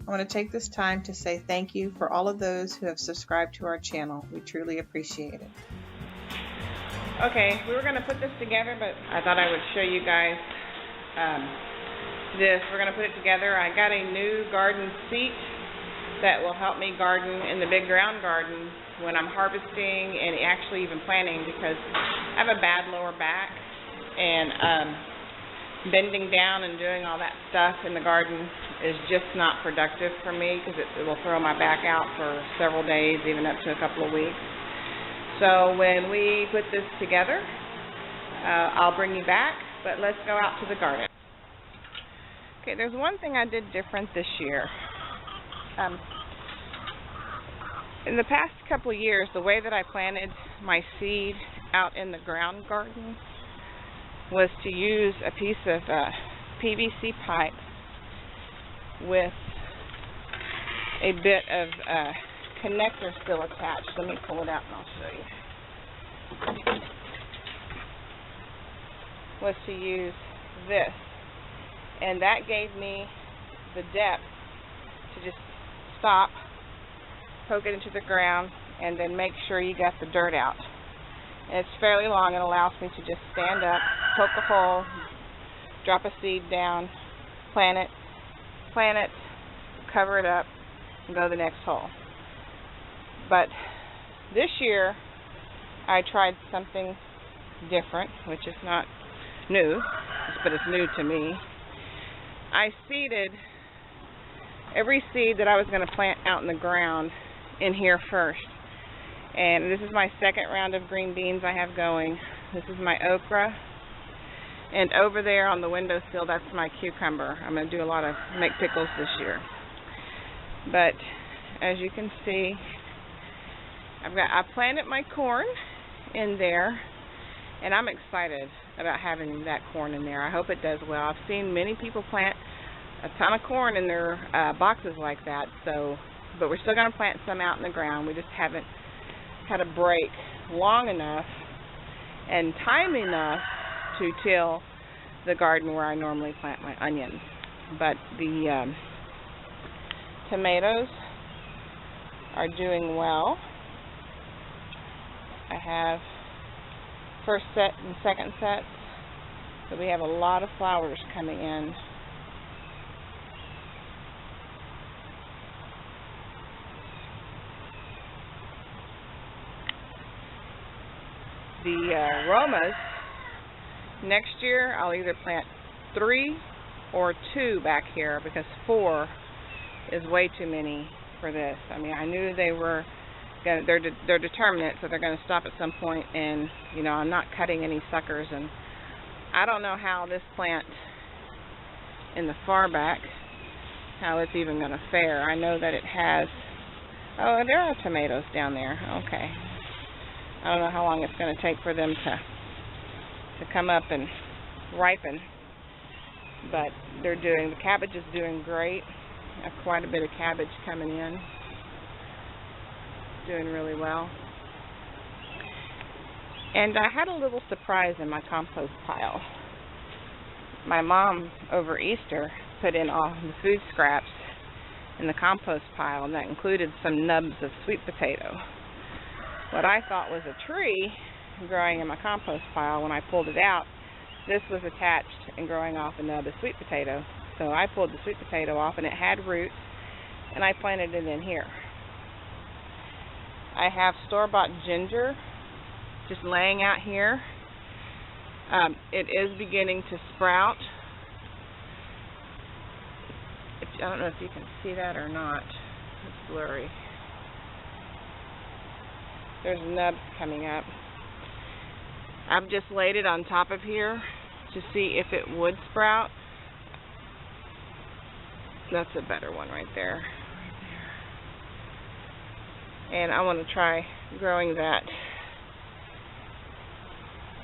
I want to take this time to say thank you for all of those who have subscribed to our channel. We truly appreciate it. Okay, we were going to put this together, but I thought I would show you guys this. We're going to put it together. I got a new garden seat that will help me garden in the big ground garden when I'm harvesting and actually even planting, because I have a bad lower back, and bending down and doing all that stuff in the garden is just not productive for me, because it will throw my back out for several days, even up to a couple of weeks. So when we put this together, I'll bring you back, but let's go out to the garden. Okay, there's one thing I did different this year. In the past couple of years, the way that I planted my seed out in the ground garden was to use a piece of PVC pipe with a bit of connector still attached. Let me pull it out and I'll show you. Was to use this, and that gave me the depth to just stop, poke it into the ground, and then make sure you got the dirt out. And it's fairly long. It allows me to just stand up, poke a hole, drop a seed down, plant it, cover it up, and go to the next hole. But this year I tried something different, which is not new, but it's new to me. I seeded every seed that I was going to plant out in the ground in here first. And this is my second round of green beans I have going. This is my okra. And over there on the windowsill, that's my cucumber. I'm going to do a lot of make pickles this year. But as you can see, I planted my corn in there, and I'm excited about having that corn in there. I hope it does well. I've seen many people plant a ton of corn in their boxes like that, but we're still going to plant some out in the ground. We just haven't had a break long enough and time enough to till the garden where I normally plant my onions. But the tomatoes are doing well. I have first set and second sets, so we have a lot of flowers coming in. The aromas, next year I'll either plant 3 or 2 back here, because 4 is way too many for this. I mean, I knew they were gonna, they're determinate, so they're going to stop at some point, and you know, I'm not cutting any suckers. And I don't know how this plant in the far back, how it's even going to fare. I know that it has, oh, there are tomatoes down there. Okay. I don't know how long it's going to take for them to come up and ripen, but the cabbage is doing great. I have quite a bit of cabbage coming in, doing really well. And I had a little surprise in my compost pile. My mom over Easter put in all the food scraps in the compost pile, and that included some nubs of sweet potato. What I thought was a tree growing in my compost pile, when I pulled it out, this was attached and growing off a nub of sweet potato. So I pulled the sweet potato off, and it had roots, and I planted it in here. I have store-bought ginger just laying out here. It is beginning to sprout. I don't know if you can see that or not. It's blurry. There's nubs coming up. I've just laid it on top of here to see if it would sprout. That's a better one right there. And I want to try growing that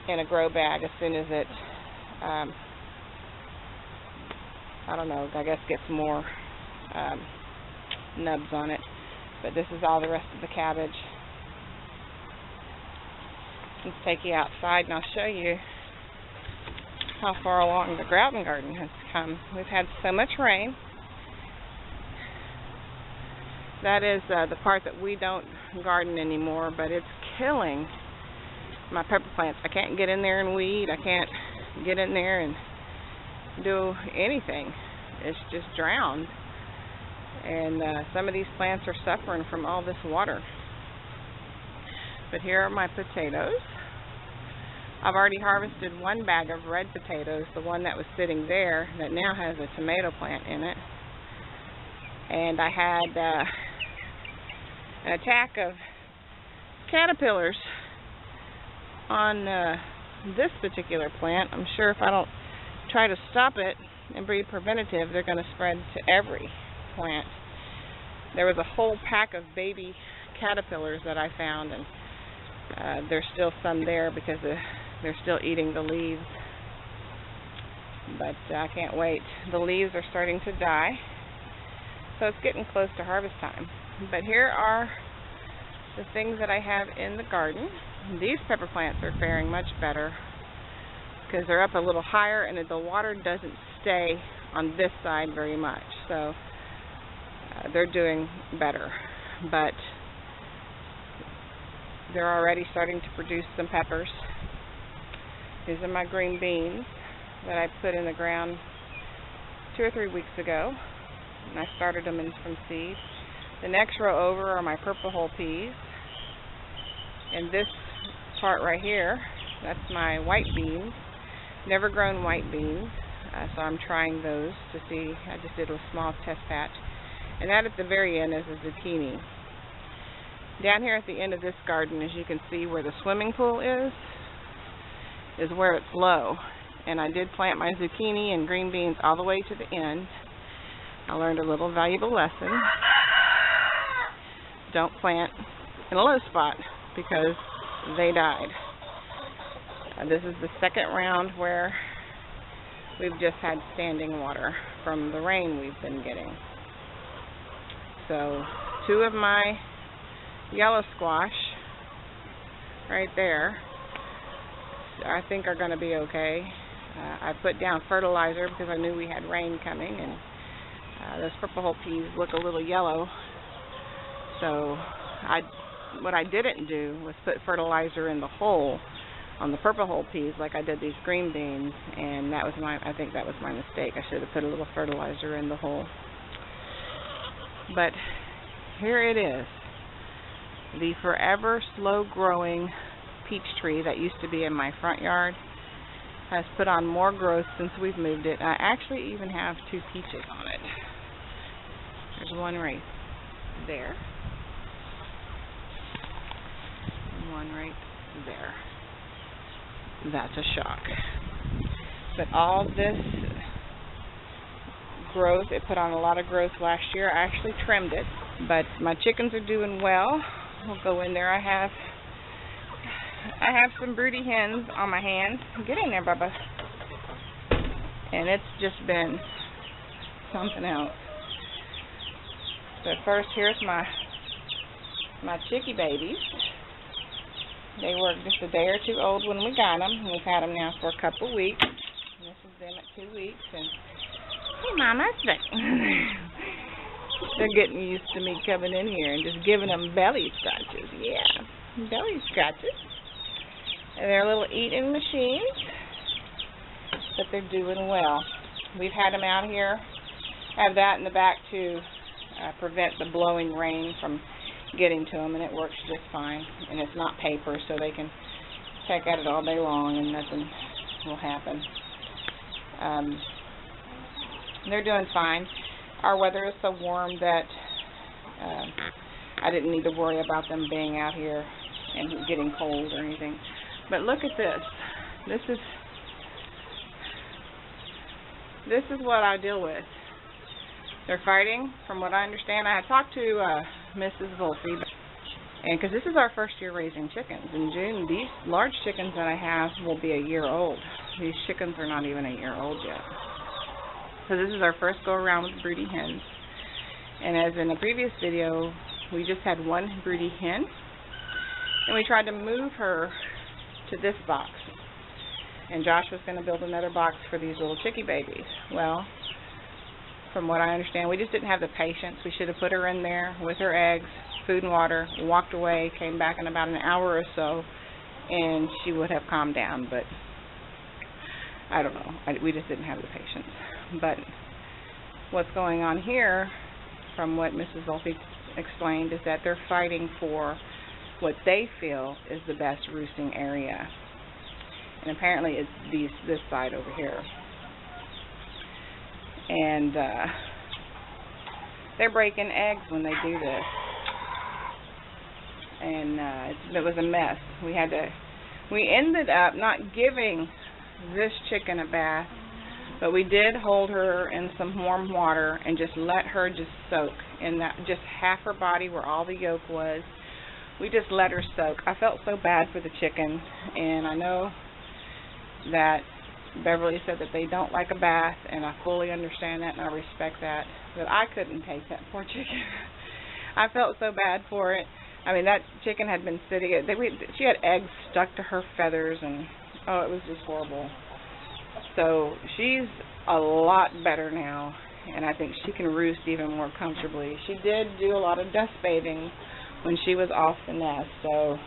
in a grow bag as soon as it, I don't know, I guess gets more nubs on it. But this is all the rest of the cabbage. Let's take you outside and I'll show you how far along the ground garden has come. We've had so much rain that is the part that we don't garden anymore, but it's killing my pepper plants. I can't get in there and weed. I can't get in there and do anything. It's just drowned. And some of these plants are suffering from all this water. But here are my potatoes. I've already harvested one bag of red potatoes, the one that was sitting there that now has a tomato plant in it. And I had an attack of caterpillars on this particular plant. I'm sure if I don't try to stop it and be preventative, they're going to spread to every plant. There was a whole pack of baby caterpillars that I found, and there's still some there because they're still eating the leaves. But I can't wait. The leaves are starting to die, so it's getting close to harvest time. But here are the things that I have in the garden. These pepper plants are faring much better because they're up a little higher and the water doesn't stay on this side very much. So they're doing better. But they're already starting to produce some peppers. These are my green beans that I put in the ground 2 or 3 weeks ago. And I started them in from seed. The next row over are my purple hull peas. And this part right here, that's my white beans. Never grown white beans, so I'm trying those to see. I just did a small test patch. And that at the very end is a zucchini. Down here at the end of this garden, as you can see where the swimming pool is where it's low. And I did plant my zucchini and green beans all the way to the end. I learned a little valuable lesson. Don't plant in a low spot because they died. This is the second round where we've just had standing water from the rain we've been getting. So 2 of my yellow squash right there I think are going to be okay. I put down fertilizer because I knew we had rain coming, and those purple hull peas look a little yellow. So what I didn't do was put fertilizer in the hole on the purple hull peas like I did these green beans, and I think that was my mistake. I should have put a little fertilizer in the hole. But here it is, the forever slow growing peach tree that used to be in my front yard has put on more growth since we've moved it. I actually even have 2 peaches on it. There's one right there and one right there. That's a shock. But all this growth, it put on a lot of growth last year. I actually trimmed it, but my chickens are doing well. We'll go in there. I have some broody hens on my hands. Get in there, Bubba. And it's just been something else. But first, here's my chickie babies. They were just a day or 2 old when we got them. We've had them now for a couple weeks. And this is them at 2 weeks. And hey, Mama, they're getting used to me coming in here and just giving them belly scratches. Yeah, belly scratches. And they're little eating machines, but they're doing well. We've had them out here. Have that in the back to prevent the blowing rain from getting to them, and it works just fine. And it's not paper, so they can peck at it all day long and nothing will happen. They're doing fine. Our weather is so warm that I didn't need to worry about them being out here and getting cold or anything. But look at this. This is what I deal with. They're fighting, from what I understand. I had talked to Mrs. Volpe, and because this is our first year raising chickens. In June, these large chickens that I have will be a year old. These chickens are not even a year old yet. So this is our first go around with broody hens. And as in the previous video, we just had one broody hen, and we tried to move her to this box. And Josh was going to build another box for these little chickie babies. Well, from what I understand. We just didn't have the patience. We should have put her in there with her eggs, food and water, walked away, came back in about an hour or so, and she would have calmed down. But I don't know. We just didn't have the patience. But what's going on here, from what Mrs. Zulfi explained, is that they're fighting for what they feel is the best roosting area. And apparently it's this side over here. And they're breaking eggs when they do this. And it was a mess. We ended up not giving this chicken a bath, but we did hold her in some warm water and just let her just soak in that, just half her body where all the yolk was. We just let her soak. I felt so bad for the chickens, and I know that Beverly said that they don't like a bath, and I fully understand that and I respect that, but I couldn't take that poor chicken. I felt so bad for it. I mean, that chicken had been sitting, she had eggs stuck to her feathers, and oh, it was just horrible. So she's a lot better now, and I think she can roost even more comfortably. She did do a lot of dust bathing when she was off the nest, so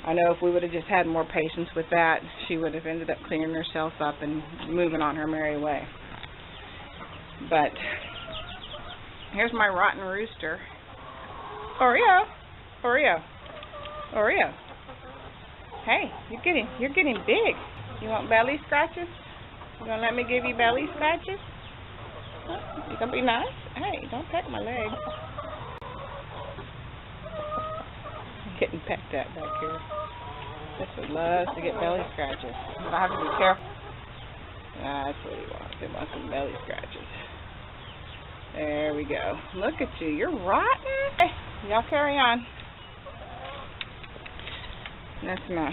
I know if we would have just had more patience with that, she would have ended up cleaning herself up and moving on her merry way. But here's my rotten rooster. Oreo, Oreo, Oreo. Hey, you're getting big. You want belly scratches? You gonna let me give you belly scratches? Huh? You gonna be nice? Hey, don't peck my leg. I'm getting pecked at back here. This one loves to get belly scratches. I have to be careful. That's what he wants. He wants some belly scratches. There we go. Look at you. You're rotten. Hey, y'all carry on. That's my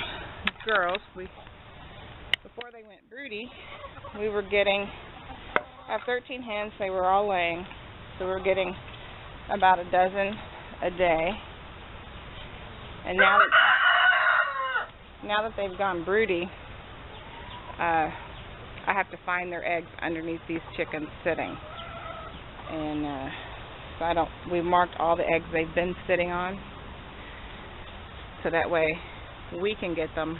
girls. Before they went broody, we were getting, I have 13 hens. They were all laying. So we were getting about a dozen a day. And now that they've gone broody, I have to find their eggs underneath these chickens sitting. And so we marked all the eggs they've been sitting on, so that way we can get them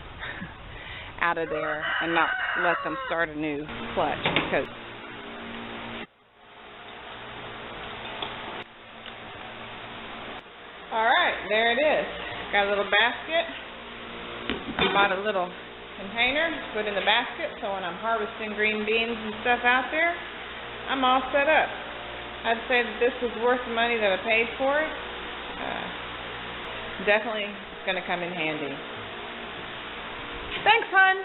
out of there and not let them start a new clutch. Because alright, there it is. Got a little basket. I bought a little container to put in the basket, so when I'm harvesting green beans and stuff out there, I'm all set up. I'd say that this was worth the money that I paid for it. Definitely going to come in handy. Thanks, hon.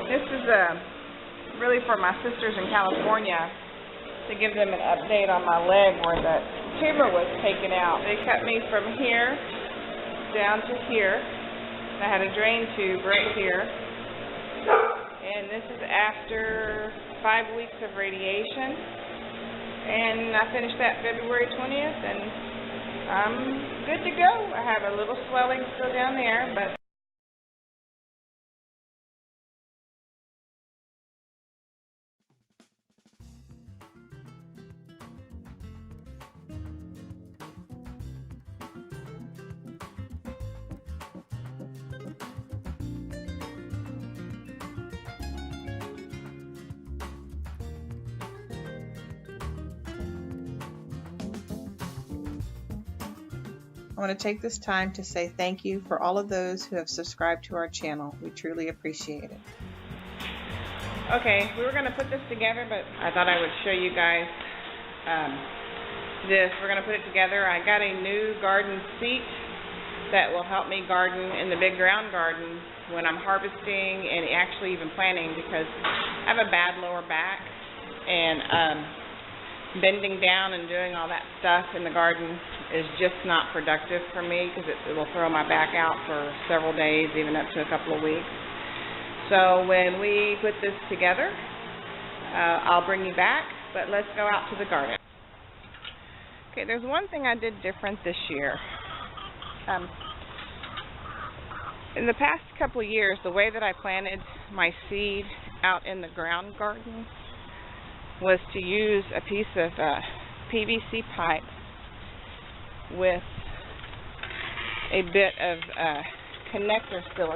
This is really for my sisters in California, to give them an update on my leg where the tumor was taken out. They cut me from here down to here. I had a drain tube right here. And this is after 5 weeks of radiation. And I finished that February 20th, and I'm good to go. I have a little swelling still down there, but I want to take this time to say thank you for all of those who have subscribed to our channel. We truly appreciate it. okay, we were going to put this together, but I thought I would show you guys this. We're going to put it together. I got a new garden seat that will help me garden in the big ground garden when I'm harvesting and actually even planting, because I have a bad lower back, and bending down and doing all that stuff in the garden is just not productive for me, because it will throw my back out for several days, even up to a couple of weeks. So when we put this together, I'll bring you back, but let's go out to the garden. Okay, there's one thing I did different this year. In the past couple of years, the way that I planted my seed out in the ground garden was to use a piece of PVC pipe with a bit of connector silicone.